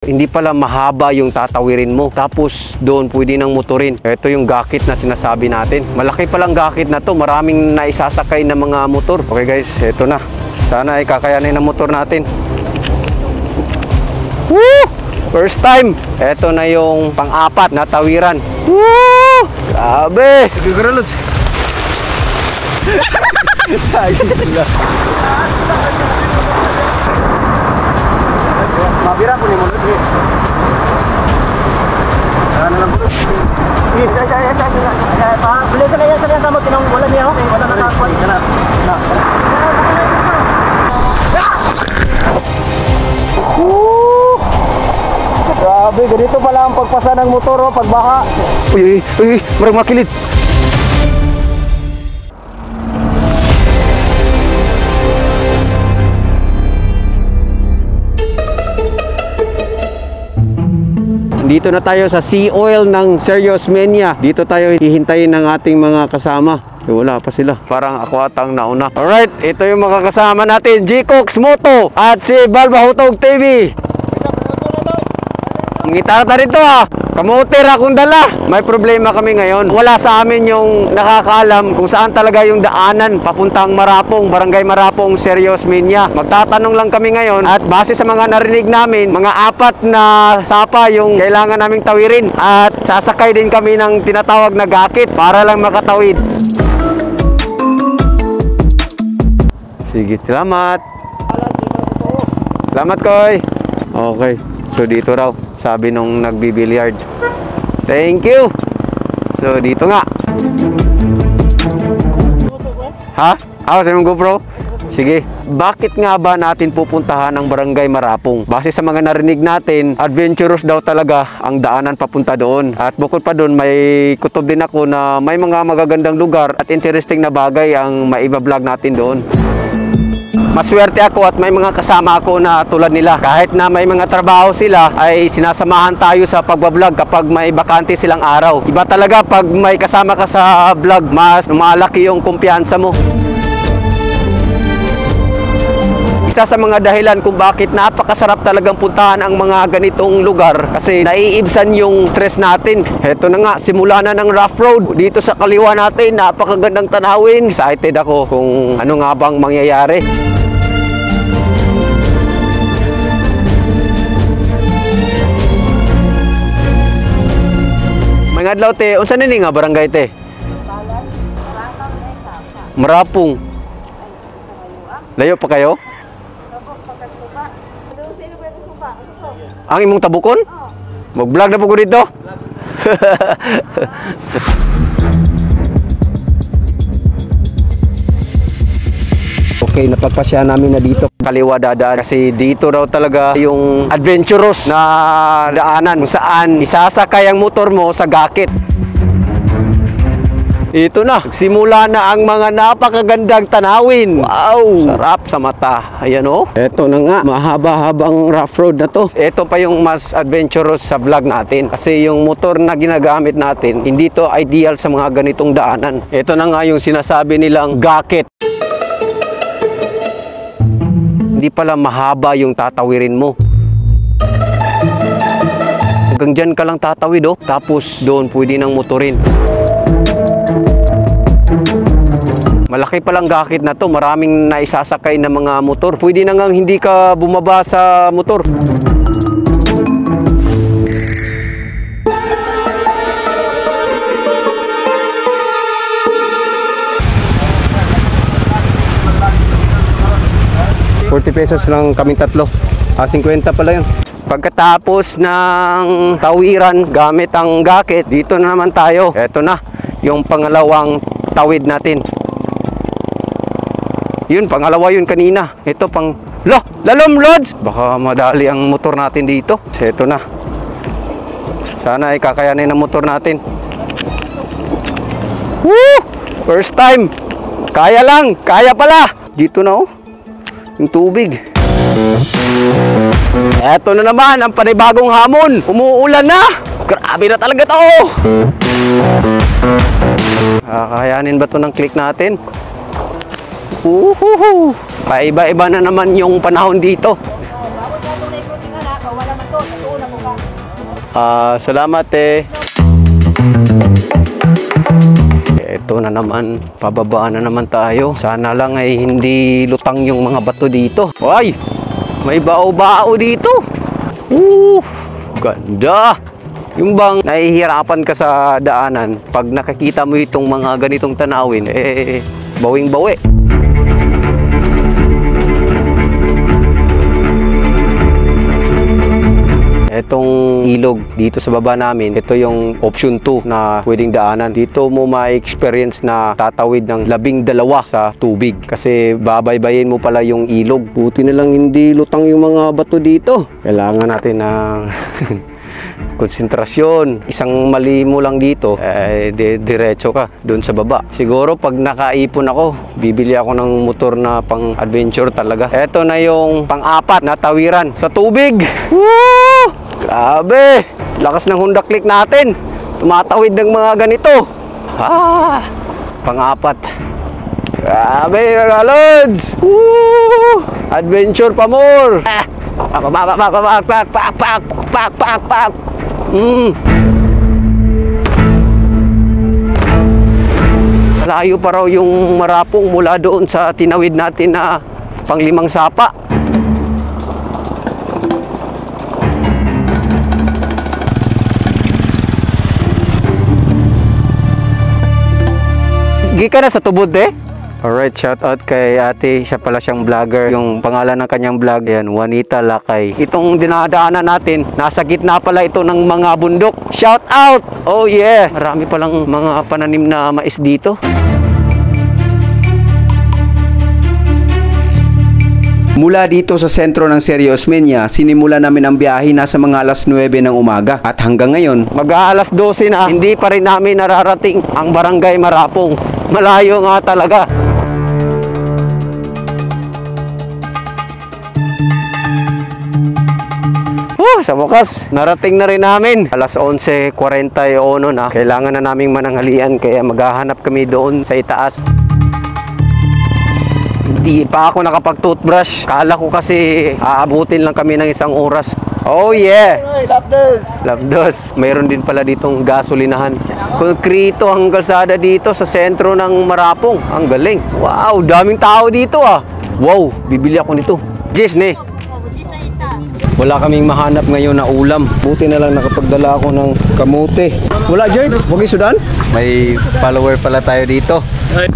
Hindi pala mahaba yung tatawirin mo. Tapos doon pwede nang motorin. Ito yung gakit na sinasabi natin. Malaki palang gakit na to. Maraming naisasakay na mga motor. Okay guys, ito na. Sana ay kakayanin ng motor natin. Woo! First time. Ito na yung pang-apat na tawiran. Woo! Grabe! Gagaralos. Sayang sila. Mabira po ni mo lagi. Ano lang po? Beli ka na yan sa mo tinong wala niya ako. Wala na nakakuha. Grabe, ganito pala ang pagpasa ng motor o pagbaha. Uy, marang makilid. Dito na tayo sa sea oil ng Serious Mania. Dito tayo hihintayin ng ating mga kasama. Wala pa sila. Parang ako atang nauna. Alright, ito yung mga kasama natin. G-Cox Moto at si Balbahutog TV. Ngita ka rito ha. Kamoter akong dala. May problema kami ngayon. Wala sa amin yung nakakaalam kung saan talaga yung daanan papuntang Marapong, Barangay Marapong, Serious Mania. Magtatanong lang kami ngayon at base sa mga narinig namin, mga 4 na sapa yung kailangan naming tawirin. At sasakay din kami ng tinatawag na gakit para lang makatawid. Sige, salamat. Salamat, Koy. Okay. So dito raw, sabi nung nagbibilyard. Thank you. So dito nga. Ha? Ako sa mong GoPro? Sige. Bakit nga ba natin pupuntahan ang Barangay Marapong? Base sa mga narinig natin, adventurous daw talaga ang daanan papunta doon. At bukod pa doon, may kutob din ako na may mga magagandang lugar at interesting na bagay ang maiba-vlog natin doon. Maswerte ako at may mga kasama ako na tulad nila. Kahit na may mga trabaho sila, ay sinasamahan tayo sa pagbablog kapag may bakante silang araw. Iba talaga pag may kasama ka sa vlog, mas lumalaki yung kumpiyansa mo. Isa sa mga dahilan kung bakit napakasarap talagang puntahan ang mga ganitong lugar kasi naiibsan yung stress natin. Heto na nga, simula na ng rough road dito sa kaliwa natin. Napakagandang tanawin. Excited ako kung ano nga bang mangyayari. Mga adlaw te, unsa nini nga barangay te? Marapong. Layo pa kayo? Ang imong tabukon? Mag-vlog na po ko dito. Okay, napagpasya namin na dito kaliwa dadaan kasi dito raw talaga yung adventurous na daanan kung saan isasakay ang motor mo sa gakit. Ito na, simula na ang mga napakagandang tanawin. Wow, sarap sa mata. Ayan o. Ito na nga, mahaba-habang rough road na to. Ito pa yung mas adventurous sa vlog natin kasi yung motor na ginagamit natin, hindi to ideal sa mga ganitong daanan. Ito na nga yung sinasabi nilang gakit. Hindi pala mahaba yung tatawirin mo. Hanggang dyan ka lang tatawid oh. Tapos doon pwede nang motorin. Malaki palang gakit na to. Maraming naisasakay na mga motor. Pwede na ngang hindi ka bumaba sa motor. ₱40 lang kaming tatlo. 50 pala yun. Pagkatapos ng tawiran gamit ang gakit, dito na naman tayo. Eto na, yung pangalawang tawid natin. Yun, pangalawa yun kanina. Ito pang... Lalom, Lods! Baka madali ang motor natin dito. Eto na. Sana ay kakayanin ang motor natin. Woo! First time! Kaya lang! Kaya pala! Dito na oh. Yung tubig. Eto na naman ang panibagong hamon. Umuulan na. Grabe na talaga to. Kakayanin ba to ng click natin? Paiba-iba na naman yung panahon dito. Salamat Ito na naman, pababaan na naman tayo. Sana lang ay hindi lutang yung mga bato dito. Ay! May bao-bao dito. Ganda! Yung bang nahihirapan ka sa daanan, pag nakakita mo itong mga ganitong tanawin, bawing-bawi. Itong ilog dito sa baba namin, ito yung option 2 na pwedeng daanan. Dito mo ma-experience na tatawid ng 12 sa tubig kasi babaybayin mo pala yung ilog. Buti na lang hindi lutang yung mga bato dito. Kailangan natin ng konsentrasyon. Isang mali mo lang dito, diretso ka doon sa baba. Siguro pag nakaipon ako, bibili ako ng motor na pang adventure talaga. Ito na yung pang-apat na tawiran sa tubig. Woo! Grabe! Lakas ng Honda Click natin. Tumatawid ng mga ganito. Pang-apat. Grabe mga lods! Woo! Adventure pa more! Malayo pa raw yung Marapong mula doon sa tinawid natin na pang-5 sapa. Gika na sa tubod Alright, shout out kay ate, siya pala siyang vlogger. Yung pangalan ng kanyang vlog, yan, Juanita Lakay. Itong dinadaanan natin, nasa gitna pala ito ng mga bundok. Shout out! Oh yeah! Marami palang mga pananim na mais dito. Mula dito sa sentro ng Serie Osmeña, sinimula namin ang biyahe nasa mga alas 9 ng umaga. At hanggang ngayon, mag-aalas 12 na, hindi pa rin namin nararating ang Barangay Marapong. Malayo nga talaga. Sa wakas, narating na rin namin. Alas 11:41 na. Kailangan na naming mananghalian kaya maghahanap kami doon sa itaas. Hindi pa ako nakapag-toothbrush. Kala ko kasi aabutin lang kami ng 1 oras. Oh yeah! Labdos. Mayroon din pala ditong gasolinahan. Konkrito ang kalsada dito sa sentro ng Marapong. Ang galing. Wow, daming tao dito Wow, bibili ako nito. Disney. Wala kaming mahanap ngayon na ulam. Buti na lang nakapagdala ako ng kamote. Wala dyan? Huwag isudan? May follower pala tayo dito.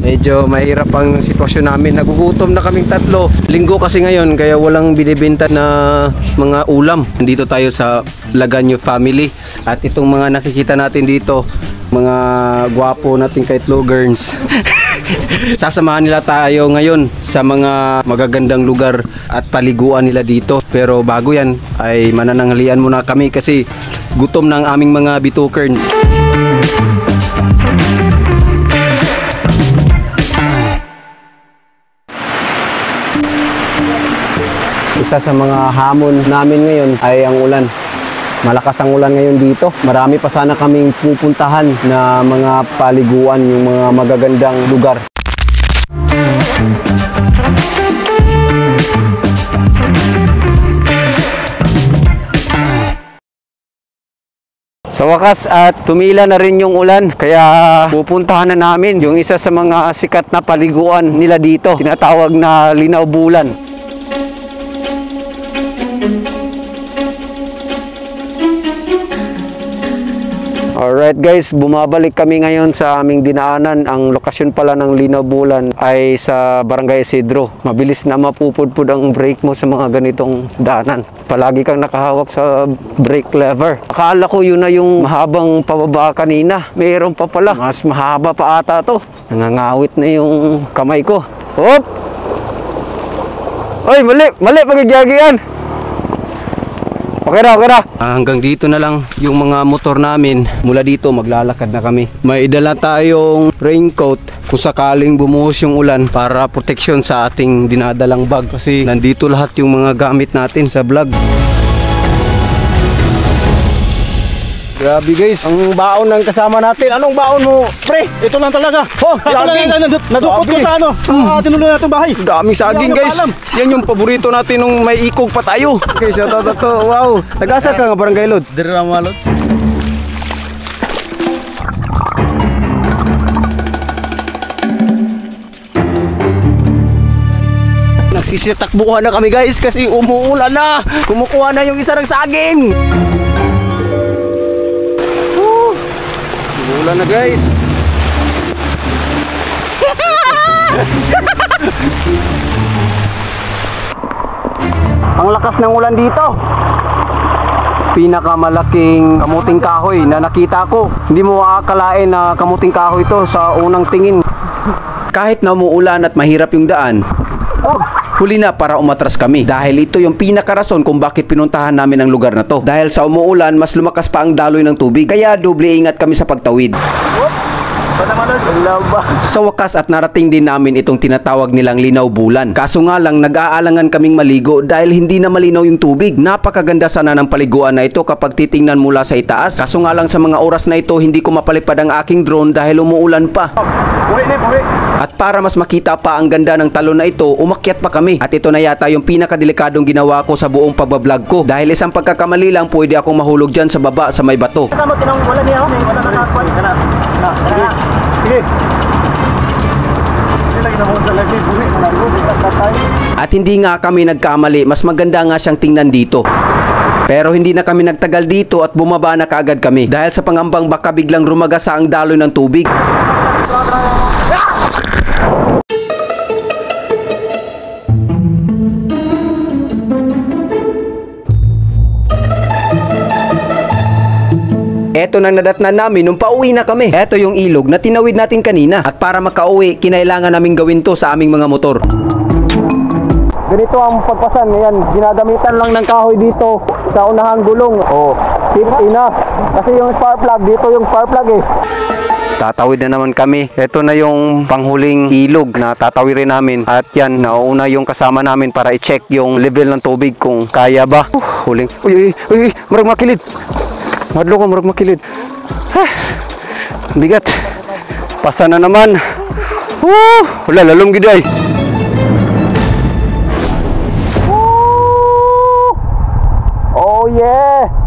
Medyo mahirap ang sitwasyon namin. Nagugutom na kaming 3. Linggo kasi ngayon kaya walang binibenta na mga ulam. Nandito tayo sa Laganyo family. At itong mga nakikita natin dito, mga gwapo nating kahit loggerns. Sasamahan nila tayo ngayon sa mga magagandang lugar at paliguan nila dito. Pero bago yan ay manananghalian muna kami kasi gutom ng aming mga bitukerns. Isa sa mga hamon namin ngayon ay ang ulan. Malakas ang ulan ngayon dito. Marami pa sana kaming pupuntahan na mga paliguan, yung mga magagandang lugar. Sa wakas at tumila na rin yung ulan kaya pupuntahan na namin yung isa sa mga sikat na paliguan nila dito. Tinatawag na Linaw Bulan. Alright guys, bumabalik kami ngayon sa aming dinaanan. Ang lokasyon pala ng Linaw Bulan ay sa Barangay Isidro. Mabilis na mapupudpud ang brake mo sa mga ganitong daanan. Palagi kang nakahawak sa brake lever. Akala ko yun na yung mahabang pababa kanina. Mayroon pa pala. Mas mahaba pa ata to. Nangangawit na yung kamay ko. Hop! Oy, mali! Mali pagigyagian! Okay na. Hanggang dito na lang yung mga motor namin. Mula dito maglalakad na kami. May dala tayong raincoat kung sakaling bumuhos yung ulan para protection sa ating dinadalang bag. Kasi nandito lahat yung mga gamit natin sa vlog. Grabe guys, ang baon ng kasama natin. Anong baon mo, pre? Ito lang talaga. Oh, Ito lang saging. yung nadukot ko sa ano. Tinuloy natin bahay. Daming saging Hindi ako guys. alam. Yan yung paborito natin nung may ikog pa tayo. Okay, shout out to. Wow. Nag-asa ka nga Barangay Lods? Dari mga lods. Nagsisitakbuhan na kami guys kasi umuulan na. Kumukuha na yung isa ng saging. Umuulan na guys. Ang lakas ng ulan dito. Pinakamalaking kamuting kahoy na nakita ko. Hindi mo aakalain na kamuting kahoy ito sa unang tingin. Kahit na umuulan at mahirap yung daan, huli na para umatras kami dahil ito yung pinakarason kung bakit pinuntahan namin ang lugar na to. Dahil sa umuulan, mas lumakas pa ang daloy ng tubig, kaya doble ingat kami sa pagtawid. Sa wakas at narating din namin itong tinatawag nilang linaw bulan. Kaso nga lang nag-aalangan kaming maligo dahil hindi na malinaw yung tubig. Napakaganda sana ng paliguan na ito kapag titingnan mula sa itaas. Kaso nga lang sa mga oras na ito hindi ko mapalipad ang aking drone dahil umuulan pa. At para mas makita pa ang ganda ng talon na ito, umakyat pa kami. At ito na yata yung pinakadelikadong ginawa ko sa buong pagbablog ko. Dahil isang pagkakamali lang pwede akong mahulog dyan sa baba sa may bato. Kasama wala niya ako. Wala nakakuha. Sige. At hindi nga kami nagkamali, mas maganda nga siyang tingnan dito. Pero hindi na kami nagtagal dito at bumaba na kaagad kami dahil sa pangambang baka biglang rumagasa ang daloy ng tubig. Eto nang nadatnan namin nung pauwi na kami. Eto yung ilog na tinawid natin kanina. At para makauwi, kinailangan namin gawin to sa aming mga motor. Ganito ang pagpasan. Ayan, ginagamitan lang ng kahoy dito sa unahang gulong. Oh, safety na. Kasi yung spark plug, dito yung spark plug eh. Tatawid na naman kami. Ito na yung panghuling ilog na tatawirin namin. At yan, nauna yung kasama namin para i-check yung level ng tubig kung kaya ba. Huling. Uy, marag makilid. Madlo ko, marag makilid. Bigat. Pasa na naman. Wala, lalong giday. Oh yeah!